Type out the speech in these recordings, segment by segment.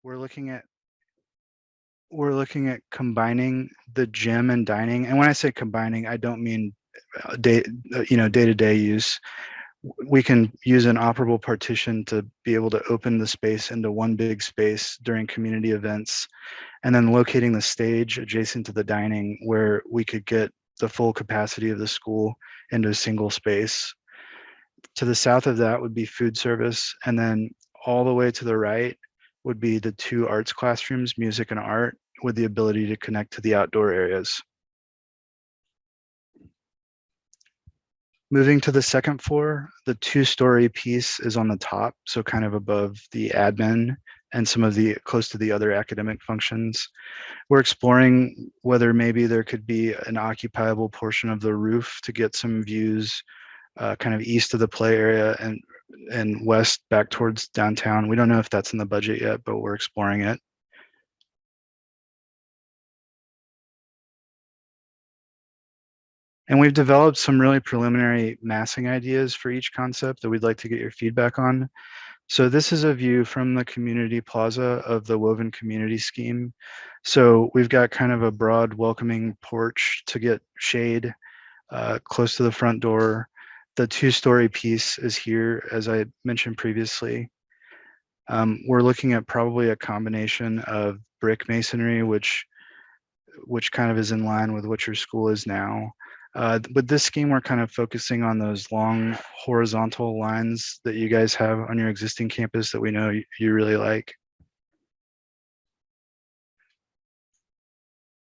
we're looking at combining the gym and dining. And when I say combining, I don't mean day-to-day use. We can use an operable partition to be able to open the space into one big space during community events, and then locating the stage adjacent to the dining where we could get the full capacity of the school into a single space. To the south of that would be food service, and then all the way to the right would be the two arts classrooms, music and art, with the ability to connect to the outdoor areas. Moving to the second floor, the two-story piece is on the top, so kind of above the admin and some of the close to the other academic functions. We're exploring whether maybe there could be an occupiable portion of the roof to get some views kind of east of the play area and west back towards downtown. We don't know if that's in the budget yet, but we're exploring it. And we've developed some really preliminary massing ideas for each concept that we'd like to get your feedback on. So this is a view from the community plaza of the woven community scheme. So we've got kind of a broad welcoming porch to get shade close to the front door. The two-story piece is here, as I mentioned previously. We're looking at probably a combination of brick masonry, which kind of is in line with what your school is now. With this scheme, we're kind of focusing on those long horizontal lines that you guys have on your existing campus that we know you really like.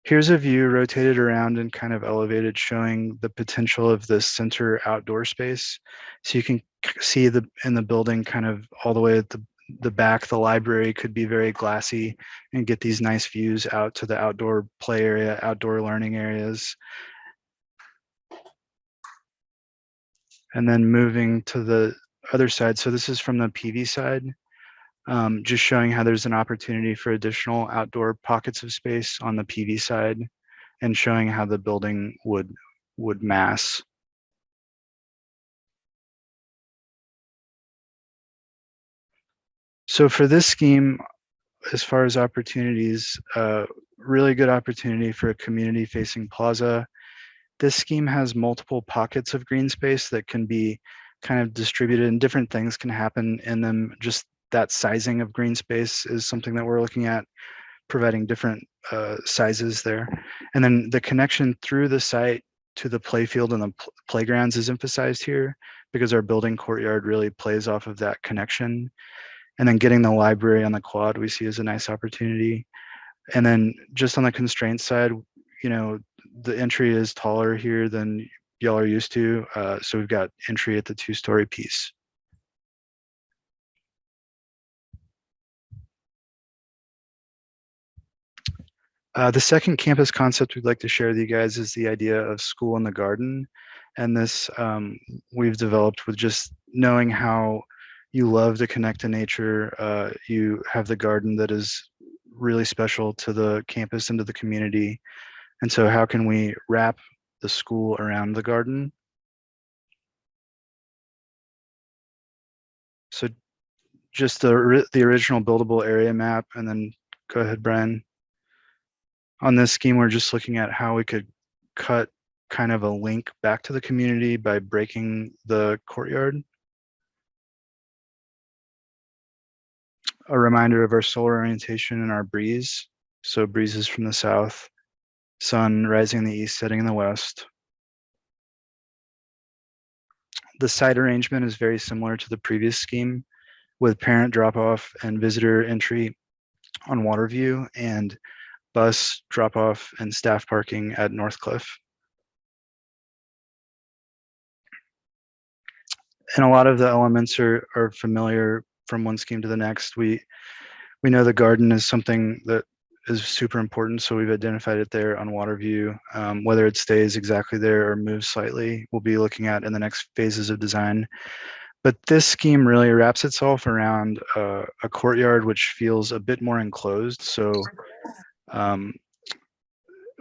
Here's a view rotated around and kind of elevated, showing the potential of this center outdoor space. So you can see in the building kind of all the way at the back, the library could be very glassy and get these nice views out to the outdoor play area, outdoor learning areas. And then moving to the other side. So this is from the PV side, just showing how there's an opportunity for additional outdoor pockets of space on the PV side and showing how the building would mass. So for this scheme, as far as opportunities, really good opportunity for a community facing plaza. This scheme has multiple pockets of green space that can be kind of distributed, and different things can happen in them. Just that sizing of green space is something that we're looking at, providing different sizes there. And then the connection through the site to the playfield and the playgrounds is emphasized here because our building courtyard really plays off of that connection. And then getting the library on the quad we see as a nice opportunity. And then just on the constraint side, you know, the entry is taller here than y'all are used to. So we've got entry at the two-story piece. The second campus concept we'd like to share with you guys is the idea of school in the garden. And this we've developed with just knowing how you love to connect to nature. You have the garden that is really special to the campus and to the community. And so how can we wrap the school around the garden? So just the original buildable area map, and then go ahead, Brian. On this scheme, we're just looking at how we could cut kind of a link back to the community by breaking the courtyard. A reminder of our solar orientation and our breeze. So breezes from the south, sun rising in the east, setting in the west. The site arrangement is very similar to the previous scheme, with parent drop-off and visitor entry on Waterview and bus drop-off and staff parking at Northcliffe. And a lot of the elements are familiar from one scheme to the next. We know the garden is something that is super important, so we've identified it there on Waterview. Whether it stays exactly there or moves slightly, we'll be looking at in the next phases of design. But this scheme really wraps itself around a courtyard which feels a bit more enclosed. So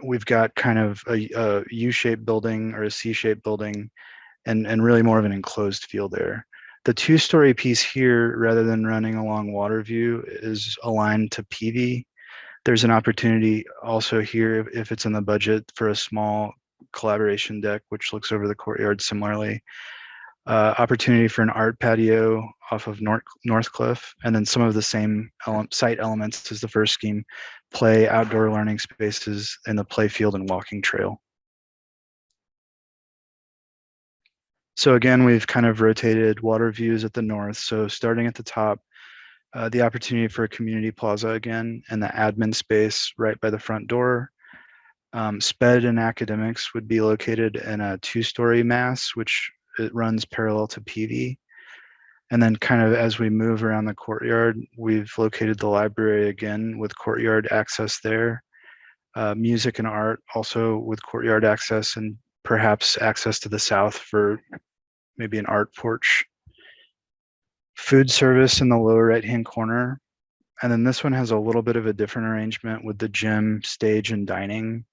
we've got kind of a U-shaped building or a C-shaped building, and really more of an enclosed feel there. The two-story piece here, rather than running along Waterview, is aligned to PV. There's an opportunity also here, if it's in the budget, for a small collaboration deck, which looks over the courtyard similarly. Opportunity for an art patio off of Northcliffe, and then some of the same site elements as the first scheme, play outdoor learning spaces in the play field and walking trail. So again, we've kind of rotated water views at the north. So starting at the top, the opportunity for a community plaza again, and the admin space right by the front door. SPED and academics would be located in a two-story mass, which it runs parallel to PV. And then kind of as we move around the courtyard, we've located the library again with courtyard access there. Music and art also with courtyard access, and perhaps access to the south for maybe an art porch. Food service in the lower right-hand corner. And then this one has a little bit of a different arrangement with the gym, stage, and dining.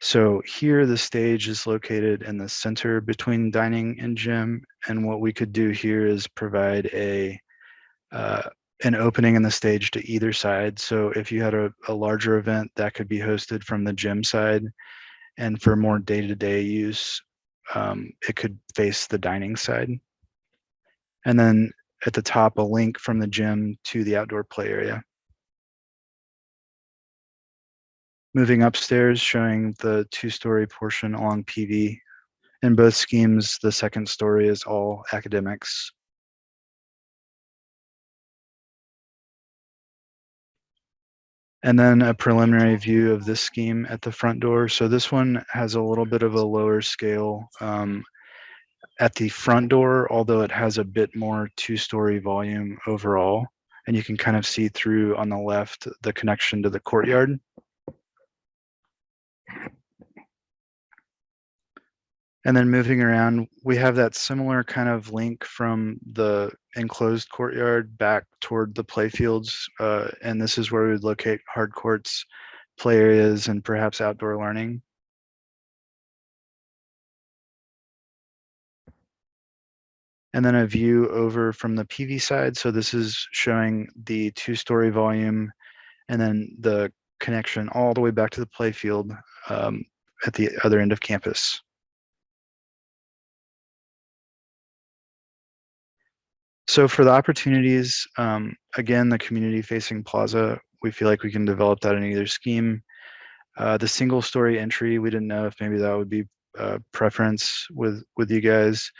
So here the stage is located in the center between dining and gym. And what we could do here is provide an opening in the stage to either side. So if you had a larger event, that could be hosted from the gym side. And for more day-to-day use, it could face the dining side. And then at the top, a link from the gym to the outdoor play area. Moving upstairs, showing the two-story portion along PV. In both schemes, the second story is all academics. And then a preliminary view of this scheme at the front door. So this one has a little bit of a lower scale at the front door, although it has a bit more two-story volume overall. And you can kind of see through on the left the connection to the courtyard. And then moving around, we have that similar kind of link from the enclosed courtyard back toward the playfields. And this is where we would locate hard courts, play areas, and perhaps outdoor learning. And then a view over from the PV side. So this is showing the two-story volume and then the connection all the way back to the playfield at the other end of campus. So for the opportunities, again, the community-facing plaza, we feel like we can develop that in either scheme. The single-story entry, we didn't know if maybe that would be a preference with you guys.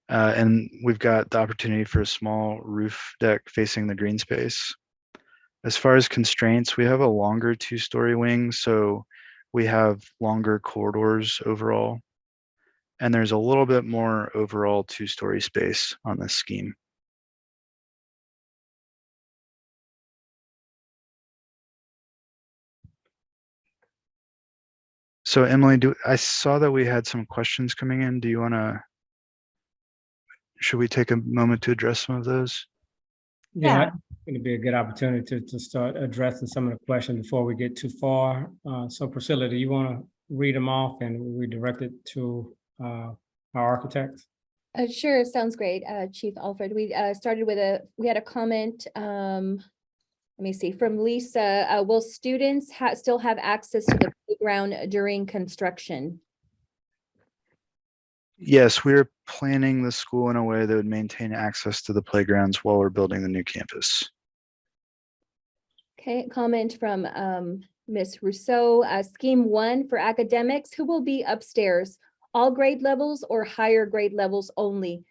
And we've got the opportunity for a small roof deck facing the green space. As far as constraints, we have a longer two-story wing, so we have longer corridors overall. And there's a little bit more overall two-story space on this scheme. So Emily, I saw that we had some questions coming in. Do you want to, should we take a moment to address some of those? Yeah, it's going to be a good opportunity to start addressing some of the questions before we get too far. So Priscilla, do you want to read them off and redirect it to our architects? Sure, sounds great, Chief Alfred. We started with we had a comment, let me see, from Lisa. Will students still have access to the playground during construction? Yes, we're planning the school in a way that would maintain access to the playgrounds while we're building the new campus. Okay, comment from Ms. Rousseau. Scheme 1 for academics, who will be upstairs? All grade levels or higher grade levels only?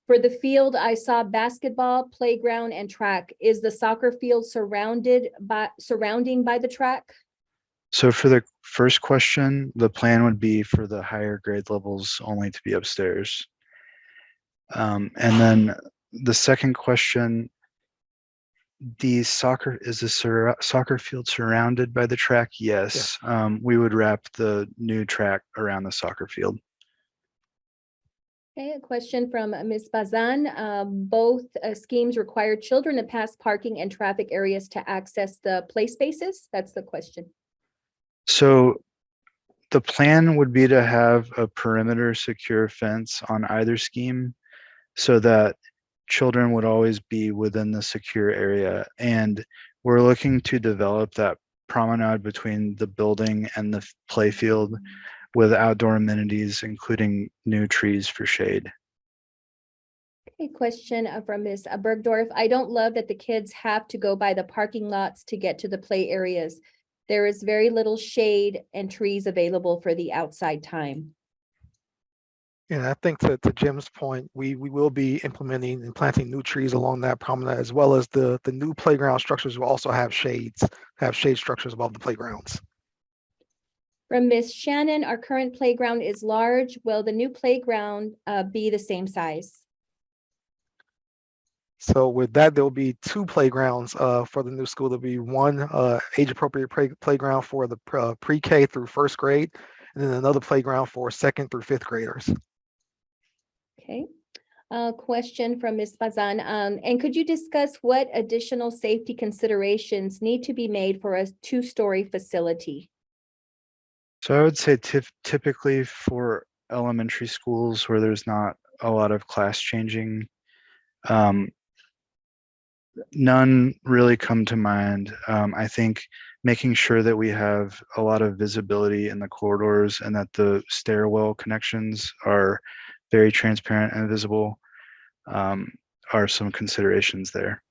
For the field, I saw basketball, playground, and track. Is the soccer field surrounding by the track? So for the first question, the plan would be for the higher grade levels only to be upstairs. And then the second question, is the soccer field surrounded by the track? Yes. We would wrap the new track around the soccer field. Okay, a question from Ms. Bazan. Both schemes require children to pass parking and traffic areas to access the play spaces? That's the question. So the plan would be to have a perimeter secure fence on either scheme so that children would always be within the secure area. And we're looking to develop that promenade between the building and the play field with outdoor amenities, including new trees for shade. A question from Ms. Bergdorf. I don't love that the kids have to go by the parking lots to get to the play areas. There is very little shade and trees available for the outside time. And I think to Jim's point, we will be implementing and planting new trees along that promenade, as well as the new playground structures will also have shade structures above the playgrounds. From Ms. Shannon, our current playground is large. Will the new playground be the same size? So with that, there will be two playgrounds for the new school. There'll be one age-appropriate playground for the pre-K through first grade, and then another playground for second through fifth graders. Okay. Question from Ms. Bazan. And could you discuss what additional safety considerations need to be made for a two-story facility? So I would say typically for elementary schools where there's not a lot of class changing, none really come to mind. I think making sure that we have a lot of visibility in the corridors and that the stairwell connections are very transparent and visible are some considerations there.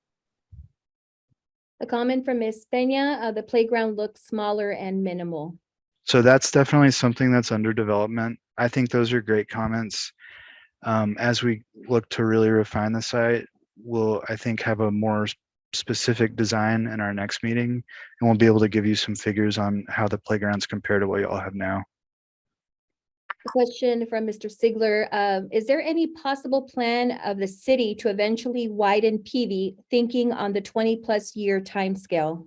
A comment from Ms. Peña, the playground looks smaller and minimal. So that's definitely something that's under development. I think those are great comments. As we look to really refine the site, we'll, I think, have a more specific design in our next meeting, and we'll be able to give you some figures on how the playgrounds compare to what you all have now. A question from Mr. Sigler. Is there any possible plan of the city to eventually widen PV, thinking on the 20+ year timescale?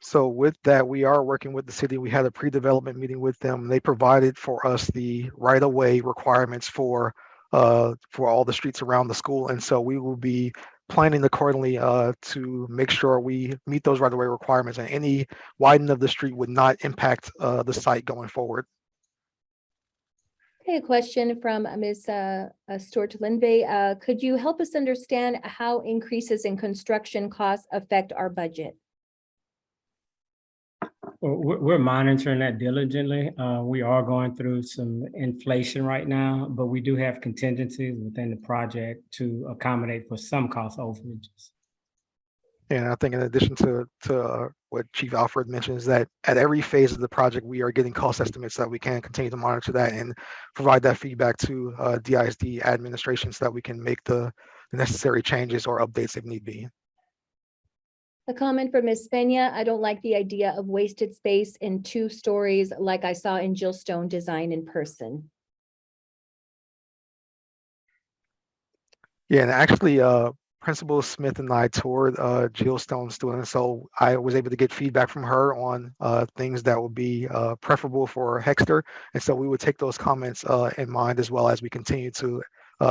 So with that, we are working with the city. We had a pre-development meeting with them. They provided for us the right-of-way requirements for all the streets around the school. And so we will be planning accordingly to make sure we meet those right-of-way requirements, and any widening of the street would not impact the site going forward. Okay, a question from Ms. Stuart Lindvay. Could you help us understand how increases in construction costs affect our budget? Well, we're monitoring that diligently. We are going through some inflation right now, but we do have contingencies within the project to accommodate for some cost overages. And I think in addition to what Chief Alfred mentioned, is that at every phase of the project, we are getting cost estimates so that we can continue to monitor that and provide that feedback to DISD administration so that we can make the necessary changes or updates if need be. A comment from Ms. Peña. I don't like the idea of wasted space in 2 stories like I saw in Jill Stone design in person. Yeah, and actually, Principal Smith and I toured Jill Stone's student, so I was able to get feedback from her on things that would be preferable for Hexter, and so we would take those comments in mind as well as we continue to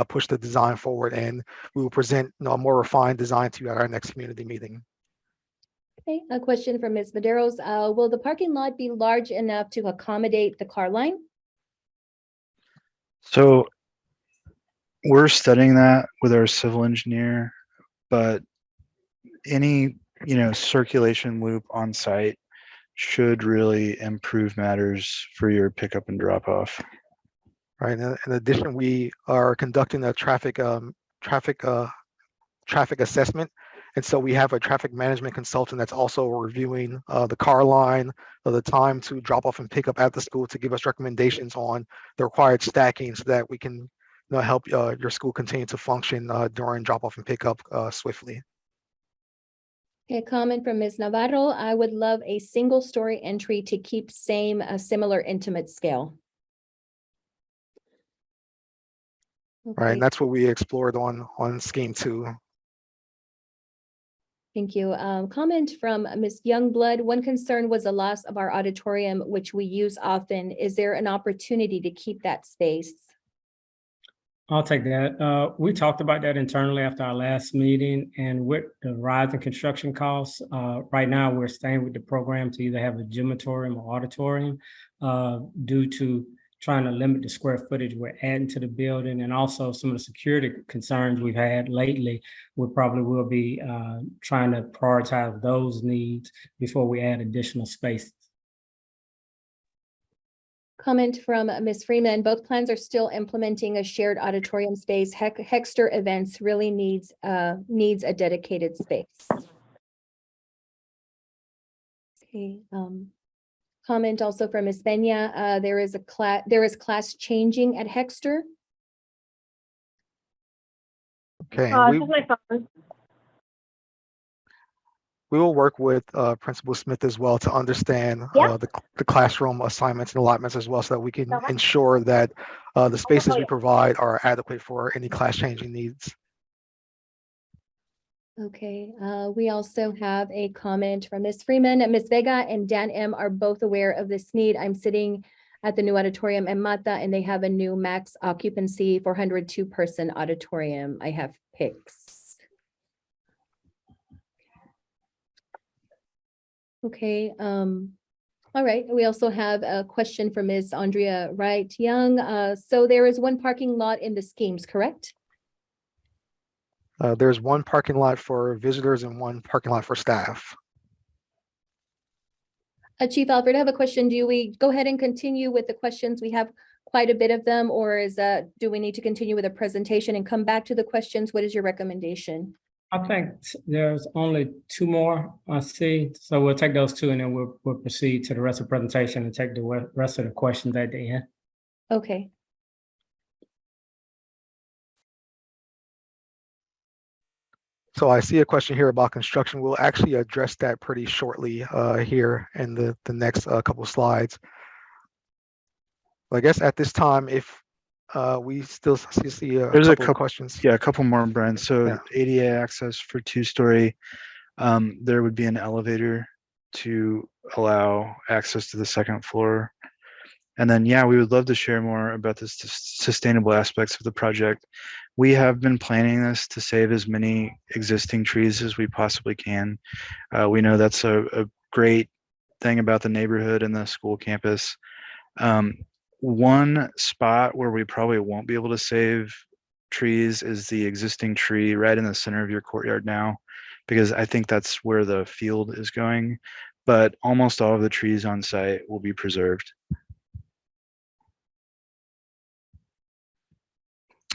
push the design forward, and we will present a more refined design to you at our next community meeting. Okay, a question from Ms. Maderos. Will the parking lot be large enough to accommodate the car line? So we're studying that with our civil engineer, but any, circulation loop on site should really improve matters for your pickup and drop off. Right. In addition, we are conducting a traffic assessment. And so we have a traffic management consultant that's also reviewing the car line, the time to drop off and pick up at the school, to give us recommendations on the required stacking so that we can help your school continue to function during drop off and pick up swiftly. Okay, a comment from Ms. Navarro. I would love a single story entry to keep a similar intimate scale. Okay. Right. And that's what we explored on scheme 2. Thank you. Comment from Ms. Youngblood. One concern was the loss of our auditorium, which we use often. Is there an opportunity to keep that space? I'll take that. We talked about that internally after our last meeting, and with the rise in construction costs, right now we're staying with the program to either have a gymatorium or auditorium due to trying to limit the square footage we're adding to the building, and also some of the security concerns we've had lately, we probably will be trying to prioritize those needs before we add additional spaces. Comment from Ms. Freeman, both plans are still implementing a shared auditorium space. Hexter Events really needs a dedicated space. Okay, comment also from Ms. Benya, there is class changing at Hexter. Okay, This is my phone. we will work with Principal Smith as well to understand Yeah. the classroom assignments and allotments as well, so that we can Uh-huh. ensure that the spaces we yeah. provide are adequate for any class changing needs. Okay, we also have a comment from Ms. Freeman. Ms. Vega and Dan M are both aware of this need. I'm sitting at the new auditorium in Mata, and they have a new max occupancy 402 person auditorium. I have pics. Okay, all right. We also have a question from Ms. Andrea Wright Young. So there is one parking lot in the schemes, correct? There's one parking lot for visitors and one parking lot for staff. Chief Alfred, I have a question. Do we go ahead and continue with the questions? We have quite a bit of them, or do we need to continue with a presentation and come back to the questions? What is your recommendation? I think there's only two more I see, so we'll take those two and then we'll proceed to the rest of the presentation and take the rest of the questions at the end. Okay. So I see a question here about construction. We'll actually address that pretty shortly here in the next couple slides. I guess at this time, if we still see a There's a couple of couple questions. Yeah, a couple more, Brian. So Yeah. ADA access for 2-story, there would be an elevator to allow access to the second floor. And then, yeah, we would love to share more about the sustainable aspects of the project. We have been planning this to save as many existing trees as we possibly can. We know that's a great thing about the neighborhood and the school campus. One spot where we probably won't be able to save trees is the existing tree right in the center of your courtyard now, because I think that's where the field is going. But almost all of the trees on site will be preserved.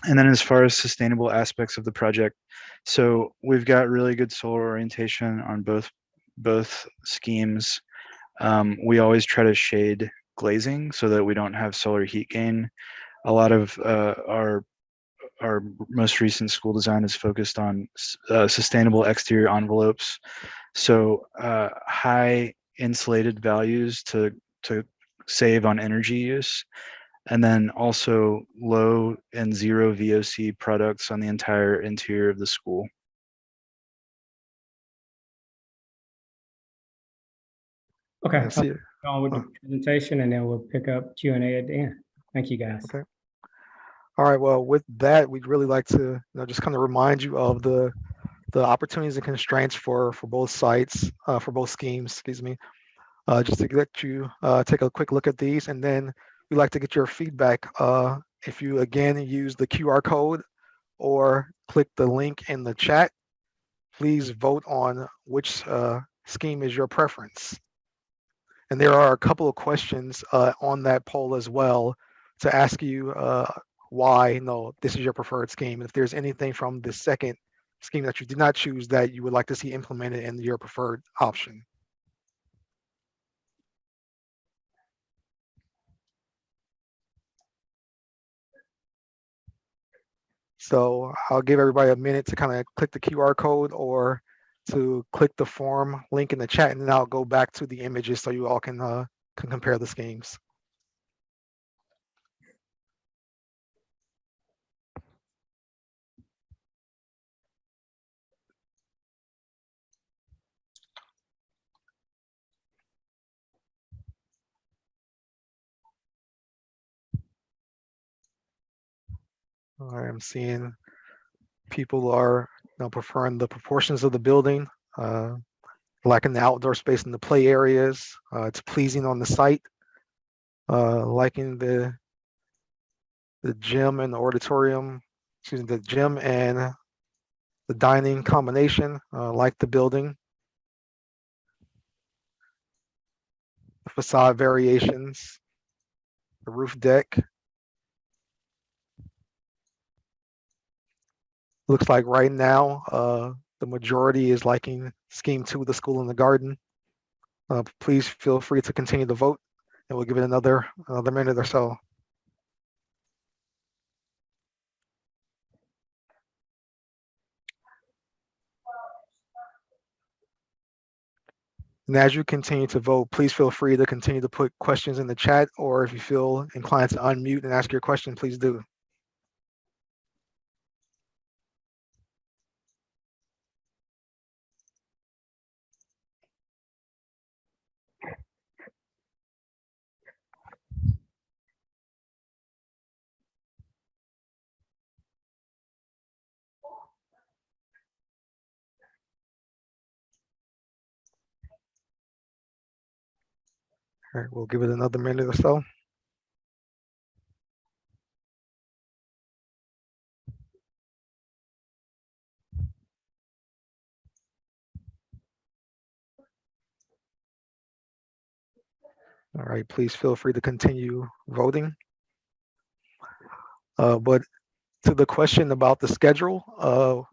And then as far as sustainable aspects of the project, so we've got really good solar orientation on both schemes. We always try to shade glazing so that we don't have solar heat gain. A lot of our most recent school design is focused on sustainable exterior envelopes. So high insulated values to save on energy use. And then also low and zero VOC products on the entire interior of the school. Okay, I see it. on with the presentation and then we'll pick up Q&A at the end. Thank you, guys. Okay. All right. Well, with that, we'd really like to just kind of remind you of the opportunities and constraints for both sites, for both schemes. Excuse me. Just to let you take a quick look at these, and then we'd like to get your feedback. If you again use the QR code or click the link in the chat, please vote on which scheme is your preference. And there are a couple of questions on that poll as well to ask you why this is your preferred scheme. And if there's anything from the second scheme that you did not choose that you would like to see implemented in your preferred option. So I'll give everybody a minute to kind of click the QR code or to click the form link in the chat, and then I'll go back to the images so you all can compare the schemes. All right, I'm seeing people are preferring the proportions of the building, liking the outdoor space in the play areas. It's pleasing on the site, liking the the gym and the auditorium, excuse me, the gym and the dining combination, like the building. The facade variations, the roof deck. Looks like right now, the majority is liking scheme 2, the school in the garden. Please feel free to continue to vote, and we'll give it another minute or so. And as you continue to vote, please feel free to continue to put questions in the chat, or if you feel inclined to unmute and ask your question, please do. All right, we'll give it another minute or so. All right, please feel free to continue voting. But to the question about the schedule,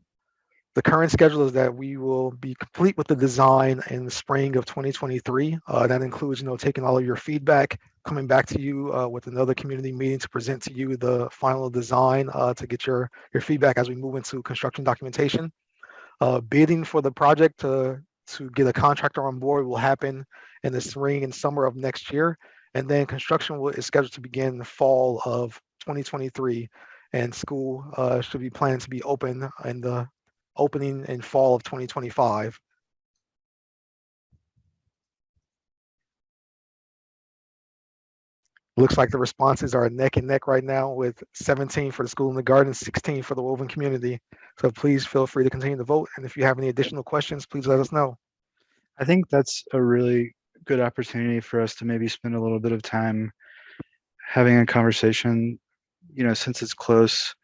the current schedule is that we will be complete with the design in the spring of 2023. That includes, taking all of your feedback, coming back to you with another community meeting to present to you the final design to get your feedback as we move into construction documentation. Bidding for the project to get a contractor on board will happen in the spring and summer of next year. And then construction is scheduled to begin in the fall of 2023. And school should be planned to be open in the opening in fall of 2025. Looks like the responses are neck and neck right now, with 17 for the school in the garden, 16 for the woven community. So please feel free to continue to vote. And if you have any additional questions, please let us know. I think that's a really good opportunity for us to maybe spend a little bit of time having a conversation, since it's close.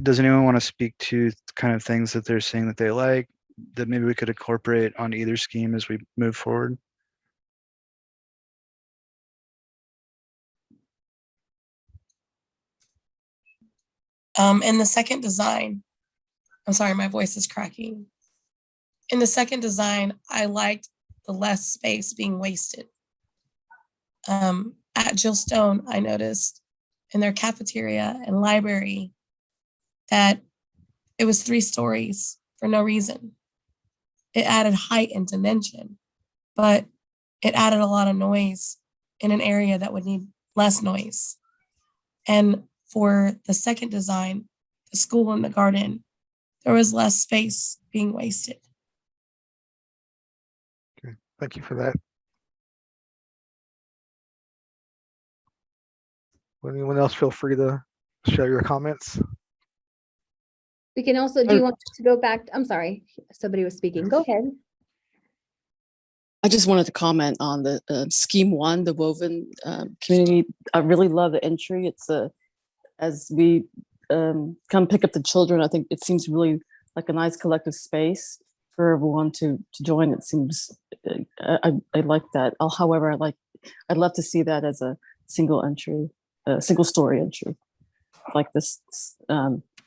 Does anyone want to speak to kind of things that they're seeing that they like, that maybe we could incorporate on either scheme as we move forward? In the second design, I'm sorry, my voice is cracking. In the second design, I liked the less space being wasted. At Jill Stone, I noticed in their cafeteria and library that it was 3 stories for no reason. It added height and dimension, but it added a lot of noise in an area that would need less noise. And for the second design, the school and the garden, there was less space being wasted. Okay, thank you for that. Will anyone else feel free to share your comments? We can also, do you want to go back? I'm sorry, somebody was speaking. Go ahead. I just wanted to comment on the scheme 1, the woven community. I really love the entry. It's as we come pick up the children, I think it seems really like a nice collective space for everyone to join. It seems I like that. However, I'd love to see that as a single entry, single story entry, like this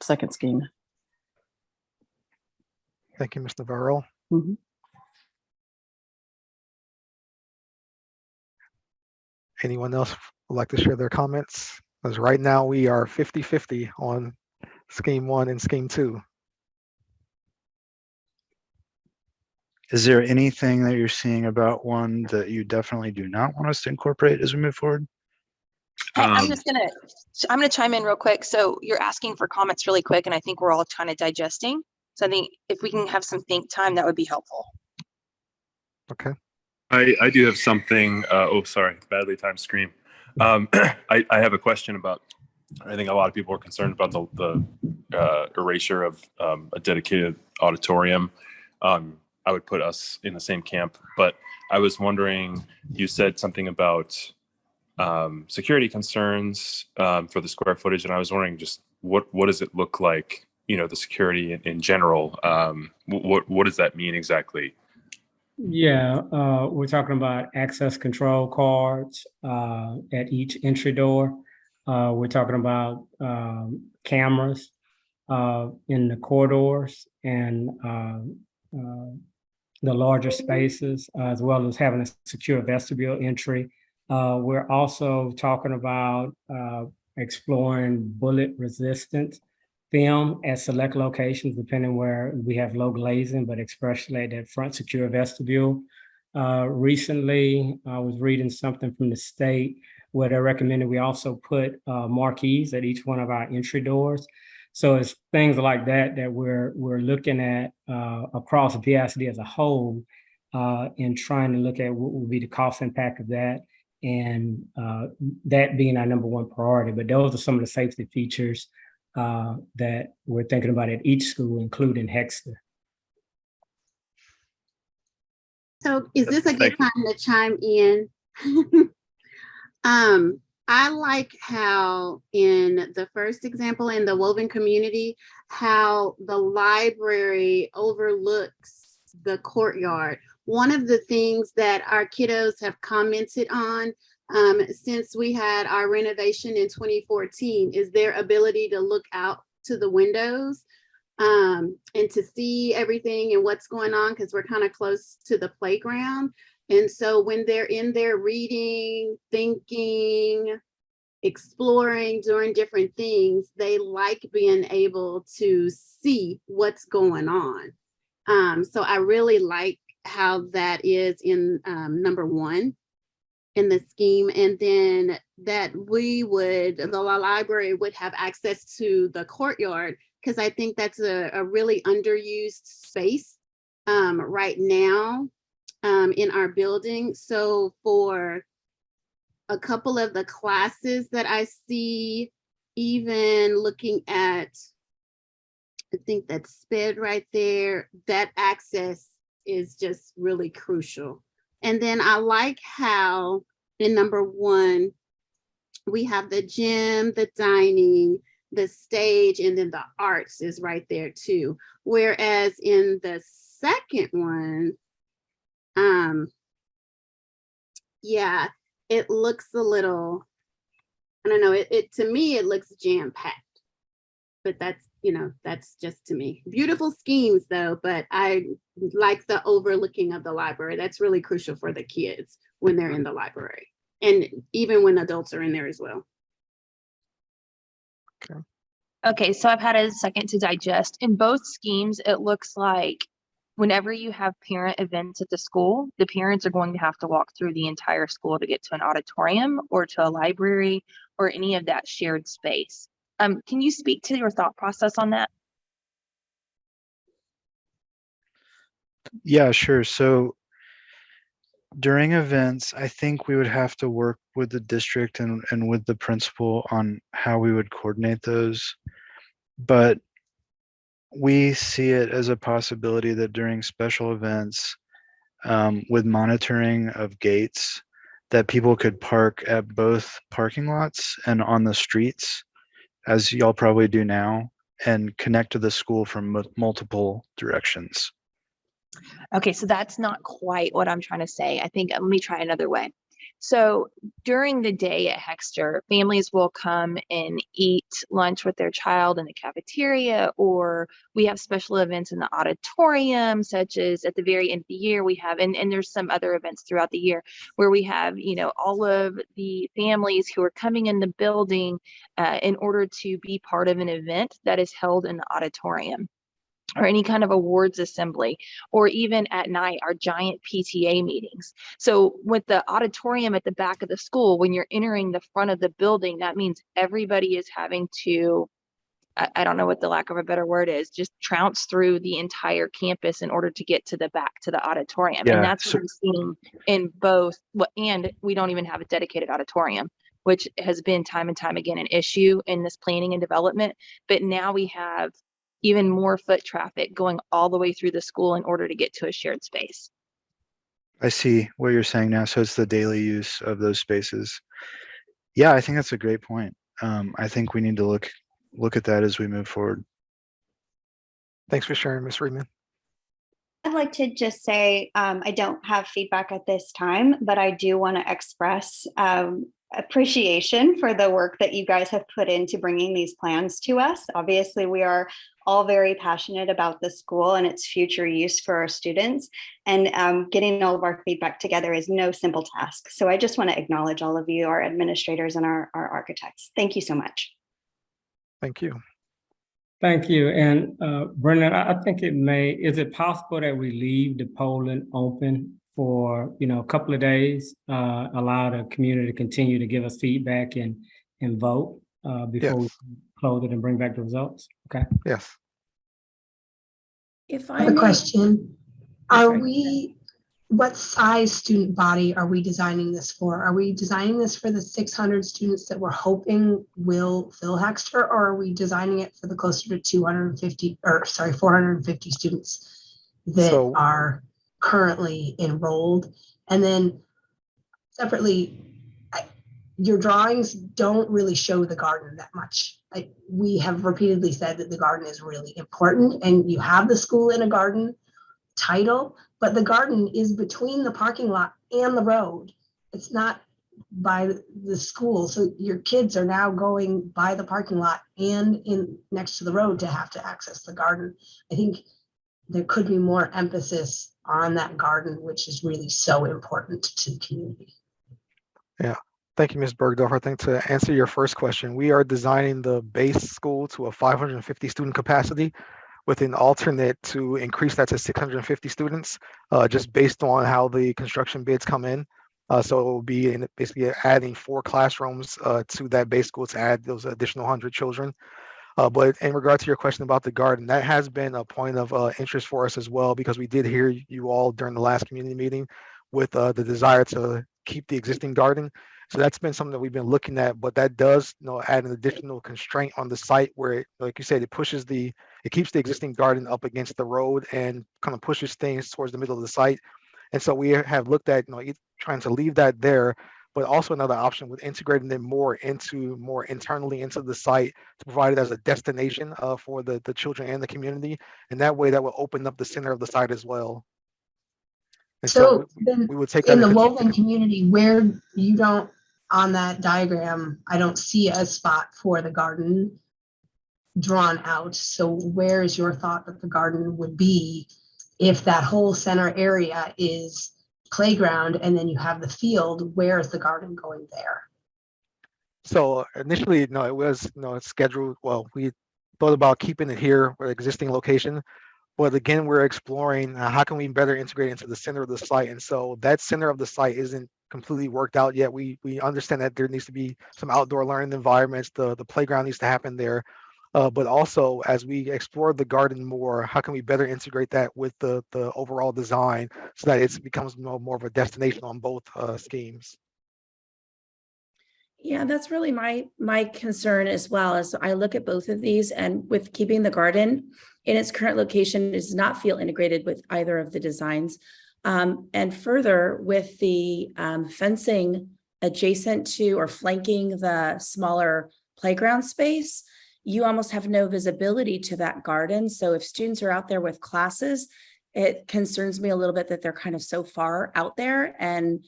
second scheme. Thank you, Ms. Navarro. Mm-hmm. Anyone else would like to share their comments? Because right now we are 50-50 on scheme 1 and scheme 2. Is there anything that you're seeing about one that you definitely do not want us to incorporate as we move forward? I'm gonna chime in real quick. So you're asking for comments really quick, and I think we're all kind of digesting. So I think if we can have some think time, that would be helpful. Okay. I do have something. Oh, sorry, badly timed screen. I have a question about. I think a lot of people are concerned about the erasure of a dedicated auditorium. I would put us in the same camp, but I was wondering. You said something about security concerns for the square footage, and I was wondering just what does it look like? The security in general. What does that mean exactly? Yeah, we're talking about access control cards at each entry door. We're talking about cameras in the corridors and the larger spaces, as well as having a secure vestibule entry. We're also talking about exploring bullet resistant film at select locations, depending where we have low glazing, but especially at that front secure vestibule. Recently, I was reading something from the state where they recommended we also put marquees at each one of our entry doors. So it's things like that that we're looking at across VSD as a whole, and trying to look at what will be the cost impact of that, and that being our number one priority. But those are some of the safety features that we're thinking about at each school, including Hexter. So is this a good time to chime in? I like how in the first example in the woven community, how the library overlooks the courtyard. One of the things that our kiddos have commented on since we had our renovation in 2014 is their ability to look out to the windows and to see everything and what's going on, because we're kind of close to the playground. And so when they're in there reading, thinking, exploring, doing different things, they like being able to see what's going on. So I really like how that is in number one in the scheme. And then that the library would have access to the courtyard, because I think that's a really underused space right now in our building. So for a couple of the classes that I see, even looking at, I think that's SPED right there, that access is just really crucial. And then I like how in number one, we have the gym, the dining, the stage, and then the arts is right there too. Whereas in the second one, yeah, it looks a little, I don't know, it to me, it looks jam-packed, but that's just to me. Beautiful schemes though, but I like the overlooking of the library. That's really crucial for the kids when they're in the library, and even when adults are in there as well. Okay, so I've had a second to digest. In both schemes, it looks like whenever you have parent events at the school, the parents are going to have to walk through the entire school to get to an auditorium or to a library or any of that shared space. Can you speak to your thought process on that? Yeah, sure. So during events, I think we would have to work with the district and with the principal on how we would coordinate those. But we see it as a possibility that during special events, with monitoring of gates, that people could park at both parking lots and on the streets, as y'all probably do now, and connect to the school from multiple directions. Okay, so that's not quite what I'm trying to say. I think, let me try another way. So during the day at Hexter, families will come and eat lunch with their child in the cafeteria, or we have special events in the auditorium, such as at the very end of the year we have, and there's some other events throughout the year where we have, all of the families who are coming in the building in order to be part of an event that is held in the auditorium, or any kind of awards assembly, or even at night, our giant PTA meetings. So with the auditorium at the back of the school, when you're entering the front of the building, that means everybody is having to, I don't know what the lack of a better word is, just trounce through the entire campus in order to get to the back to the auditorium. Yeah, and that's what I'm seeing in both, and we don't even have a dedicated auditorium, which has been time and time again an issue in this planning and development. But now we have even more foot traffic going all the way through the school in order to get to a shared space. I see what you're saying now. So it's the daily use of those spaces. Yeah, I think that's a great point. I think we need to look at that as we move forward. Thanks for sharing, Ms. Freeman. I'd like to just say I don't have feedback at this time, but I do want to express appreciation for the work that you guys have put into bringing these plans to us. Obviously, we are all very passionate about the school and its future use for our students, and getting all of our feedback together is no simple task. So I just want to acknowledge all of you, our administrators and our architects. Thank you so much. Thank you. Thank you. And Brendan, I think is it possible that we leave the polling open for, a couple of days, allow the community to continue to give us feedback and vote before we close it and bring back the results? Okay. Yes. If I have a question. Yes, What size student body are we designing this for? Are we designing this for the 600 students that we're hoping will fill Hexter, or are we designing it for the closer to 450 students that are currently enrolled? And then separately, your drawings don't really show the garden that much. We have repeatedly said that the garden is really important, and you have the school in a garden title, but the garden is between the parking lot and the road. It's not by the school. So your kids are now going by the parking lot and in next to the road to have to access the garden. I think there could be more emphasis on that garden, which is really so important to the community. Yeah. Thank you, Ms. Bergdorf. I think to answer your first question, we are designing the base school to a 550 student capacity with an alternate to increase that to 650 students, just based on how the construction bids come in. So it will be basically adding 4 classrooms to that base school to add those additional 100 children. But in regard to your question about the garden, that has been a point of interest for us as well, because we did hear you all during the last community meeting with the desire to keep the existing garden. So that's been something that we've been looking at, but that does, add an additional constraint on the site where, like you said, it keeps the existing garden up against the road and kind of pushes things towards the middle of the site. And so we have looked at, trying to leave that there, but also another option with integrating it more internally into the site to provide it as a destination for the children and the community. And that way that will open up the center of the site as well. And so we would take in the woven community where you don't, on that diagram, I don't see a spot for the garden drawn out. So where is your thought that the garden would be if that whole center area is playground and then you have the field? Where is the garden going there? So initially, it was scheduled. Well, we thought about keeping it here with existing location, but again, we're exploring how can we better integrate into the center of the site. And so that center of the site isn't completely worked out yet. We understand that there needs to be some outdoor learning environments. The playground needs to happen there. But also, as we explore the garden more, how can we better integrate that with the overall design so that it becomes more of a destination on both schemes? Yeah, that's really my concern as well. As I look at both of these, and with keeping the garden in its current location, it does not feel integrated with either of the designs. And further, with the fencing adjacent to or flanking the smaller playground space, you almost have no visibility to that garden. So if students are out there with classes, it concerns me a little bit that they're kind of so far out there and,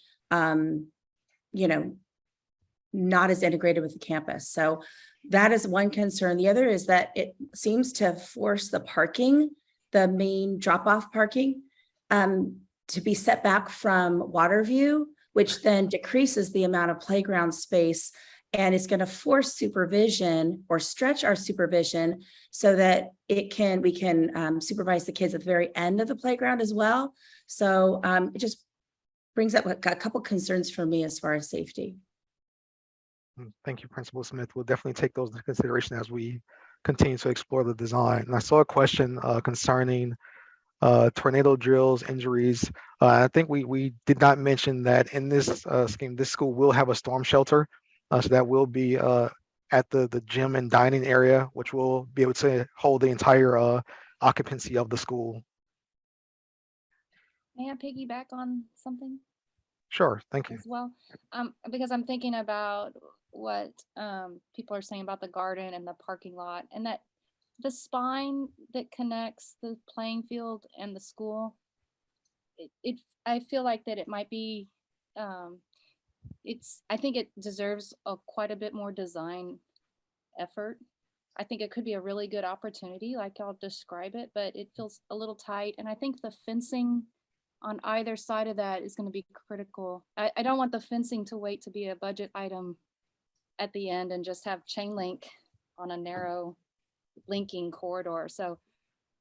not as integrated with the campus. So that is one concern. The other is that it seems to force the parking, the main drop-off parking, to be set back from water view, which then decreases the amount of playground space, and it's going to force supervision or stretch our supervision so that we can supervise the kids at the very end of the playground as well. So it just brings up a couple concerns for me as far as safety. Thank you, Principal Smith. We'll definitely take those into consideration as we continue to explore the design. And I saw a question concerning tornado drills, injuries. I think we did not mention that in this scheme, this school will have a storm shelter. So that will be at the gym and dining area, which will be able to hold the entire occupancy of the school. May I piggyback on something? Sure, thank you. As well, because I'm thinking about what people are saying about the garden and the parking lot, and that the spine that connects the playing field and the school, I feel like that it might be, I think it deserves quite a bit more design effort. I think it could be a really good opportunity, like I'll describe it, but it feels a little tight. And I think the fencing on either side of that is going to be critical. I don't want the fencing to wait to be a budget item at the end and just have chain link on a narrow linking corridor. So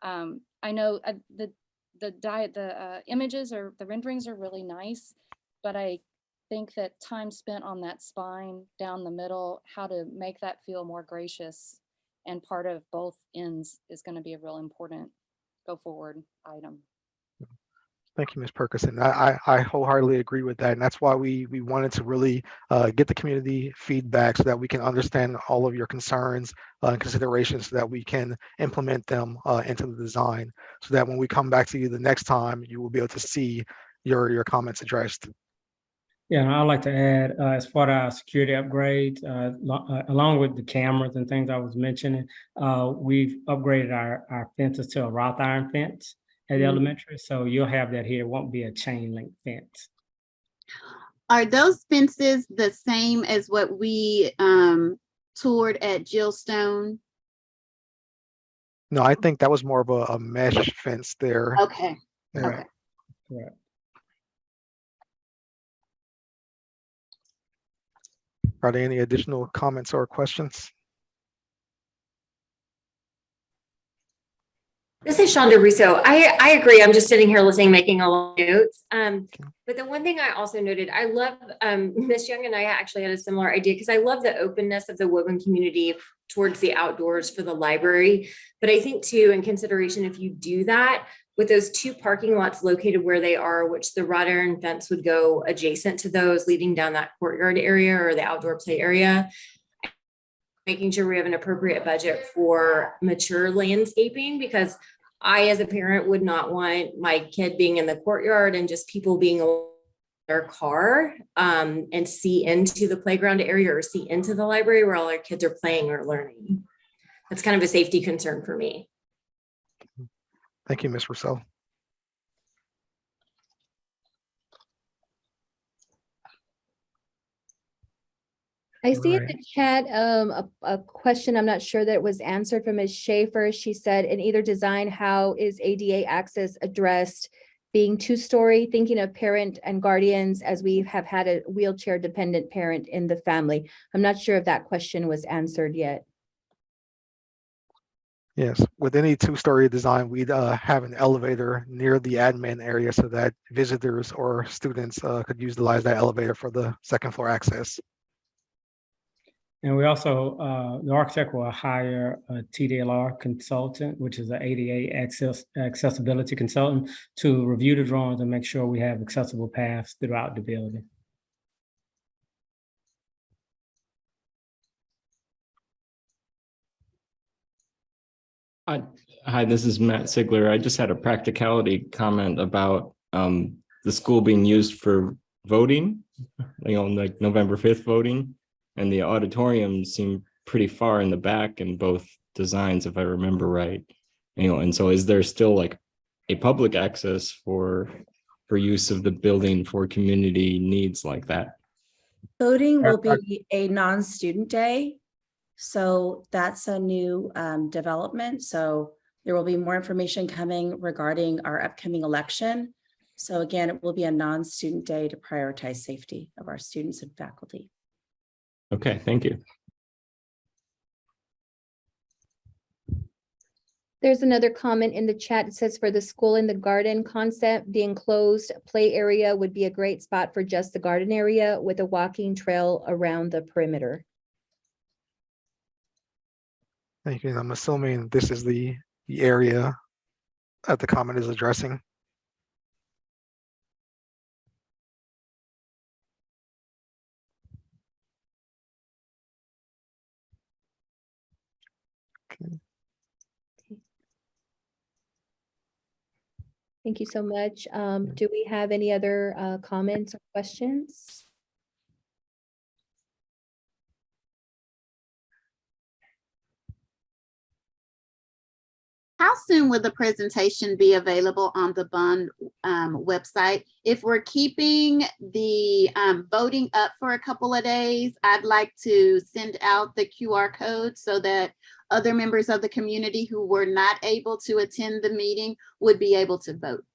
I know the images or the renderings are really nice, but I think that time spent on that spine down the middle, how to make that feel more gracious and part of both ends is going to be a real important go forward item. Thank you, Ms. Perkison. I wholeheartedly agree with that. And that's why we wanted to really get the community feedback so that we can understand all of your concerns and considerations so that we can implement them into the design so that when we come back to you the next time, you will be able to see your comments addressed. Yeah, and I'd like to add, as part of our security upgrades, along with the cameras and things I was mentioning, we've upgraded our fences to a wrought iron fence at the elementary. So you'll have that here. It won't be a chain link fence. Are those fences the same as what we toured at Gillstone? No, I think that was more of a mesh fence there. Okay. Yeah. Okay. Correct. Are there any additional comments or questions? This is Shonda Russo. I agree. I'm just sitting here listening, making a lot of notes. But the one thing I also noted, I love, Miss Young and I actually had a similar idea because I love the openness of the woven community towards the outdoors for the library. But I think too, in consideration, if you do that with those two parking lots located where they are, which the wrought iron fence would go adjacent to those leading down that courtyard area or the outdoor play area, making sure we have an appropriate budget for mature landscaping, because I, as a parent, would not want my kid being in the courtyard and just people being in their car and see into the playground area or see into the library where all our kids are playing or learning. That's kind of a safety concern for me. Thank you, Ms. Rousseau. I see in the chat a question, I'm not sure that it was answered from Ms. Schaefer. She said, in either design, how is ADA access addressed? Being two-story, thinking of parent and guardians as we have had a wheelchair dependent parent in the family. I'm not sure if that question was answered yet. Yes, with any two-story design, we'd have an elevator near the admin area so that visitors or students could utilize that elevator for the second floor access. And we also, the architect will hire a TDLR consultant, which is an ADA accessibility consultant, to review the drawings and make sure we have accessible paths throughout the building. Hi, this is Matt Sigler. I just had a practicality comment about the school being used for voting, like November 5th voting. And the auditorium seemed pretty far in the back in both designs, if I remember right. And so is there still like a public access for use of the building for community needs like that? Voting will be a non-student day. So that's a new development. So there will be more information coming regarding our upcoming election. So again, it will be a non-student day to prioritize safety of our students and faculty. Okay, thank you. There's another comment in the chat. It says, for the school in the garden concept, the enclosed play area would be a great spot for just the garden area with a walking trail around the perimeter. Thank you. I'm assuming this is the area that the comment is addressing. Okay. Thank you so much. Do we have any other comments or questions? How soon will the presentation be available on the bond website? If we're keeping the voting up for a couple of days, I'd like to send out the QR code so that other members of the community who were not able to attend the meeting would be able to vote.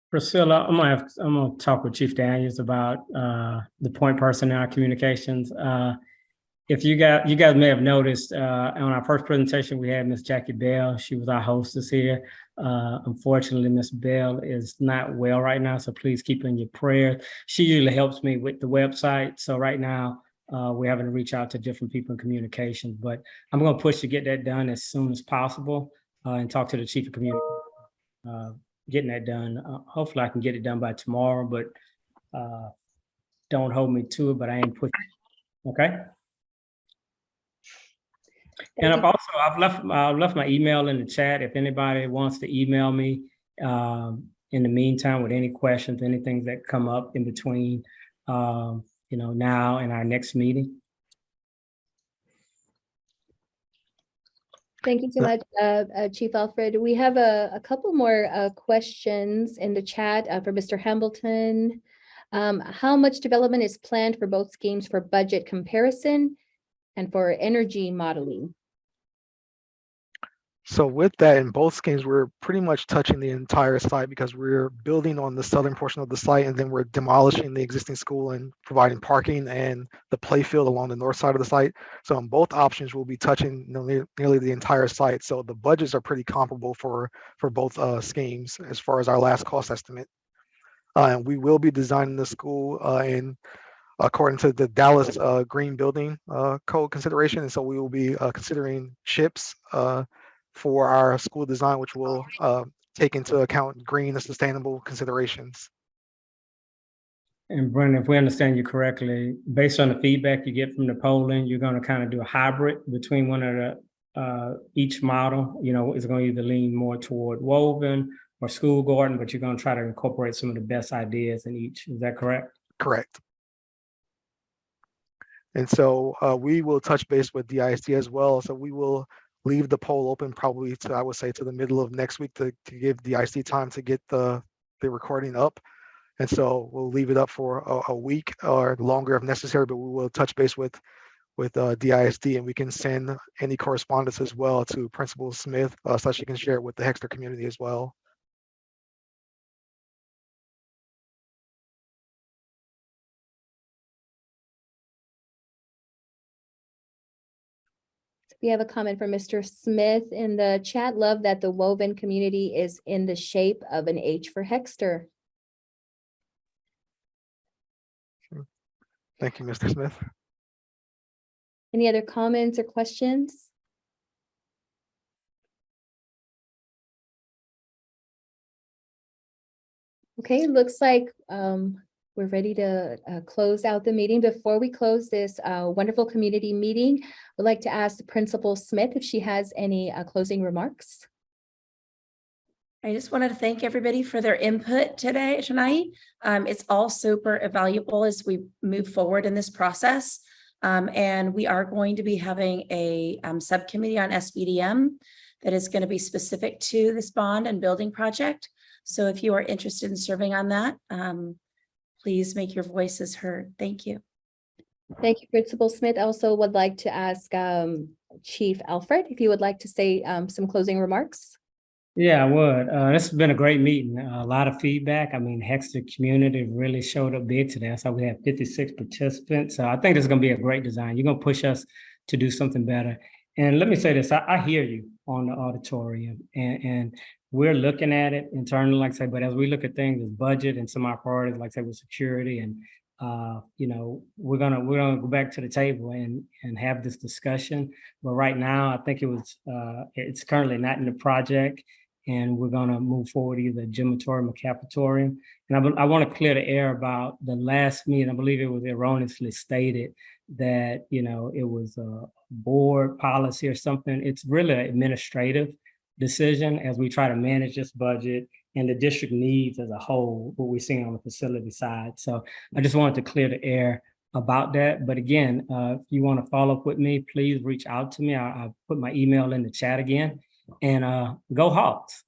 Priscilla, I'm gonna talk with Chief Daniels about the point person in our communications. If you guys may have noticed on our first presentation, we had Miss Jackie Bell. She was our hostess here. Unfortunately, Miss Bell is not well right now, so please keep her in your prayers. She usually helps me with the website. So right now, we're having to reach out to different people in communications, but I'm gonna push to get that done as soon as possible and talk to the Chief of Communications. Getting that done. Hopefully I can get it done by tomorrow, but don't hold me to it, but I am pushing. Okay. And I've left my email in the chat. If anybody wants to email me in the meantime with any questions, anything that come up in between, now and our next meeting. Thank you so much, Chief Alfred. We have a couple more questions in the chat for Mr. Hambleton. How much development is planned for both schemes for budget comparison and for energy modeling? So with that, in both schemes, we're pretty much touching the entire site because we're building on the southern portion of the site, and then we're demolishing the existing school and providing parking and the play field along the north side of the site. So in both options, we'll be touching nearly the entire site. So the budgets are pretty comparable for both schemes as far as our last cost estimate. And we will be designing the school in according to the Dallas Green Building Code consideration. And so we will be considering chips for our school design, which will take into account green and sustainable considerations. And Brendan, if we understand you correctly, based on the feedback you get from the polling, you're going to kind of do a hybrid between one of the each model. It's going to either lean more toward woven or school garden, but you're going to try to incorporate some of the best ideas in each. Is that correct? Correct. And so we will touch base with DISD as well. So we will leave the poll open probably to, I would say, to the middle of next week to give DISD time to get the recording up. And so we'll leave it up for a week or longer if necessary, but we will touch base with DISD, and we can send any correspondence as well to Principal Smith so that she can share it with the Hexter community as well. We have a comment from Mr. Smith in the chat. Love that the woven community is in the shape of an H for Hexter. Thank you, Mr. Smith. Any other comments or questions? Okay, it looks like we're ready to close out the meeting. Before we close this wonderful community meeting, I'd like to ask Principal Smith if she has any closing remarks. I just wanted to thank everybody for their input tonight. It's all super valuable as we move forward in this process. And we are going to be having a subcommittee on SBDM that is going to be specific to this bond and building project. So if you are interested in serving on that, please make your voices heard. Thank you. Thank you, Principal Smith. I also would like to ask Chief Alfred if you would like to say some closing remarks. Yeah, I would. This has been a great meeting. A lot of feedback. I mean, Hexter community really showed up big today. So we have 56 participants. So I think this is going to be a great design. You're going to push us to do something better. And let me say this, I hear you on the auditorium, and we're looking at it internally, like I say, but as we look at things as budget and some of our priorities, like I say, with security and we're gonna go back to the table and have this discussion. But right now, I think it's currently not in the project. And we're going to move forward either gymatorium or cafetorium. And I want to clear the air about the last meeting. I believe it was erroneously stated that, it was a board policy or something. It's really administrative. decision as we try to manage this budget and the district needs as a whole, what we're seeing on the facility side. So I just wanted to clear the air about that. But again, if you want to follow up with me, please reach out to me. I'll put my email in the chat again, and go Hawks.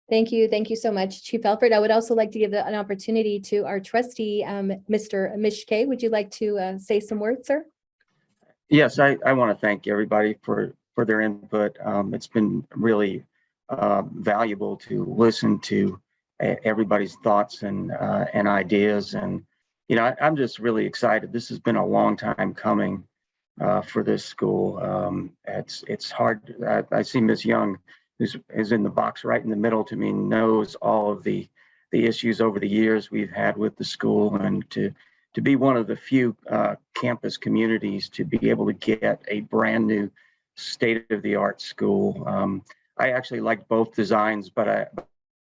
Thank you. Thank you so much, Chief Alfred. I would also like to give an opportunity to our trustee, Mr. Mishke. Would you like to say some words, sir? Yes, I want to thank everybody for their input. It's been really valuable to listen to everybody's thoughts and ideas. And, you know, I'm just really excited. This has been a long time coming for this school. It's hard. I see Ms. Young, who's in the box right in the middle to me, knows all of the issues over the years we've had with the school, and to be one of the few campus communities to be able to get a brand new state-of-the-art school. I actually liked both designs, but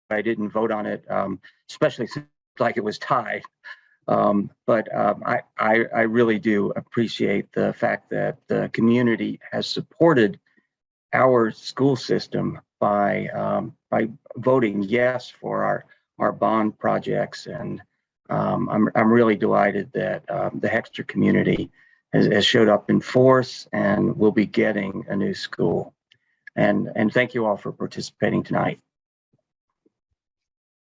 I didn't vote on it, especially since like it was tied. I really do appreciate the fact that the community has supported our school system by voting yes for our bond projects. And I'm really delighted that the Hexter community has showed up in force and will be getting a new school. And thank you all for participating tonight.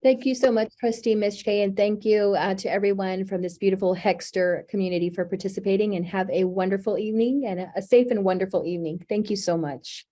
Thank you so much, Trustee Mishke, and thank you to everyone from this beautiful Hexter community for participating, and have a wonderful evening and a safe and wonderful evening. Thank you so much.